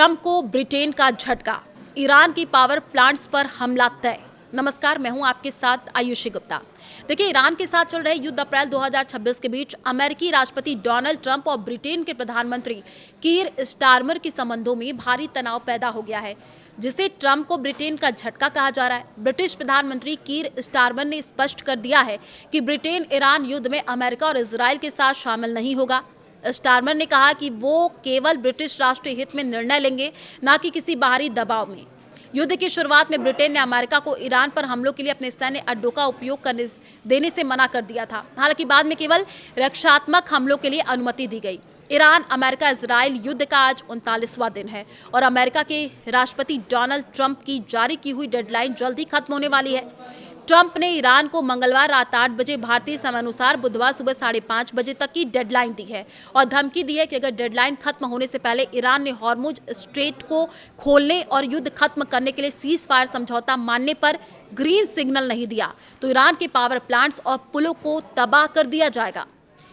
Trump को Britain का झटका, ईरान की पावर प्लांट्स पर हमला तय। नमस्कार, मैं हूं आपके साथ आयुषी गुप्ता। देखिए, ईरान के साथ चल रहे युद्ध अप्रैल 2026 के बीच अमेरिकी राष्ट्रपति डोनाल्ड ट्रंप और ब्रिटेन के प्रधानमंत्री कीर स्टारमर के संबंधों में भारी तनाव पैदा हो गया है, जिसे ट्रंप को ब्रिटेन का झटका कहा जा रहा है। ब्रिटिश प्रधानमंत्री कीर स्टारमर ने स्पष्ट कर दिया है कि ब्रिटेन ईरान युद्ध में अमेरिका और इजरायल के साथ शामिल नहीं होगा। स्टारमर ने कहा कि वो केवल ब्रिटिश राष्ट्रीय हित में निर्णय लेंगे, न कि किसी बाहरी दबाव में। युद्ध की शुरुआत में ब्रिटेन ने अमेरिका को ईरान पर हमलों के लिए अपने सैन्य अड्डों का उपयोग करने देने से मना कर दिया था। हालांकि बाद में केवल रक्षात्मक हमलों के लिए अनुमति दी गई। ईरान अमेरिका इजराइल युद्ध का आज 39वां दिन है और अमेरिका के राष्ट्रपति डोनाल्ड ट्रंप की जारी की हुई डेडलाइन जल्द ही खत्म होने वाली है। ट्रंप ने ईरान को मंगलवार रात 8 बजे भारतीय समय अनुसार बुधवार सुबह 5:30 बजे तक की डेडलाइन दी है और धमकी दी है कि अगर डेडलाइन खत्म होने से पहले ईरान ने हॉर्मुज स्ट्रेट को खोलने और युद्ध खत्म करने के लिए सीज फायर समझौता मानने पर ग्रीन सिग्नल नहीं दिया तो ईरान के पावर प्लांट्स और पुलों को तबाह कर दिया जाएगा।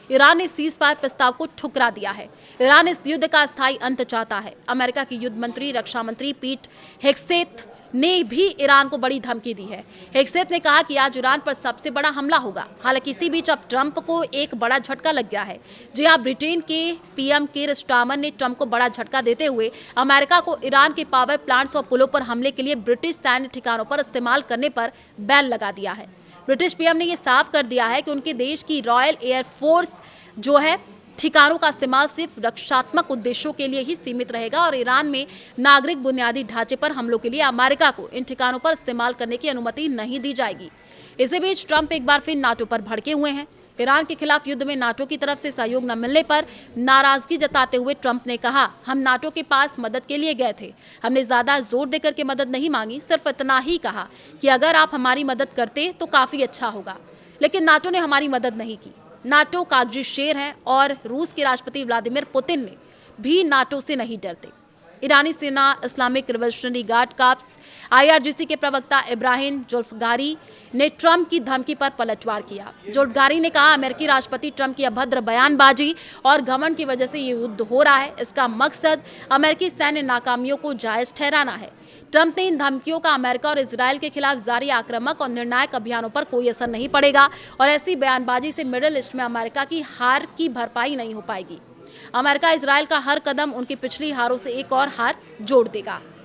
ईरान ने सीज फायर प्रस्ताव को ठुकरा दिया है। ईरान इस युद्ध का अस्थायी अंत चाहता है। अमेरिका की युद्ध मंत्री रक्षा मंत्री पीट हेग्सेथ ने भी ईरान को बड़ी धमकी दी है। हेग्सेथ ने कहा कि आज ईरान पर सबसे बड़ा हमला होगा। हालांकि इसी बीच अब ट्रंप को एक बड़ा झटका लग गया है। जी हाँ, ब्रिटेन के पीएम कीर स्टारमर ने ट्रंप को बड़ा झटका देते हुए अमेरिका को ईरान के पावर प्लांट्स और पुलों पर हमले के लिए ब्रिटिश सैन्य ठिकानों पर इस्तेमाल करने पर बैन लगा दिया है। ब्रिटिश पीएम ने यह साफ कर दिया है कि उनके देश की रॉयल एयरफोर्स जो है ठिकानों का इस्तेमाल सिर्फ रक्षात्मक उद्देश्यों के लिए ही सीमित रहेगा और ईरान में नागरिक बुनियादी ढांचे पर हमलों के लिए अमेरिका को इन ठिकानों पर इस्तेमाल करने की अनुमति नहीं दी जाएगी। इसी बीच ट्रंप एक बार फिर नाटो पर भड़के हुए हैं। ईरान के खिलाफ युद्ध में नाटो की तरफ से सहयोग न मिलने पर नाराजगी जताते हुए ट्रंप ने कहा, हम नाटो के पास मदद के लिए गए थे। हमने ज्यादा जोर देकर के मदद नहीं मांगी, सिर्फ इतना ही कहा कि अगर आप हमारी मदद करते तो काफी अच्छा होगा। लेकिन नाटो ने हमारी मदद नहीं की। नाटो कागजी शेर है और रूस के राष्ट्रपति व्लादिमीर पुतिन ने भी नाटो से नहीं डरते। ईरानी सेना Islamic revolutionary guard corps IRGC के प्रवक्ता इब्राहिम जुल्फगारी ने ट्रंप की धमकी पर पलटवार किया। जुल्फगारी ने कहा, अमेरिकी राष्ट्रपति ट्रंप की अभद्र बयानबाजी और घमंड की वजह से ये युद्ध हो रहा है। इसका मकसद अमेरिकी सैन्य नाकामियों को जायज ठहराना है। ट्रंप ने इन धमकियों का अमेरिका और इजरायल के खिलाफ जारी आक्रामक और निर्णायक अभियानों पर कोई असर नहीं पड़ेगा और ऐसी बयानबाजी से मिडिल ईस्ट में अमेरिका की हार की भरपाई नहीं हो पाएगी। अमेरिका इजरायल का हर कदम उनकी पिछली हारों से एक और हार जोड़ देगा।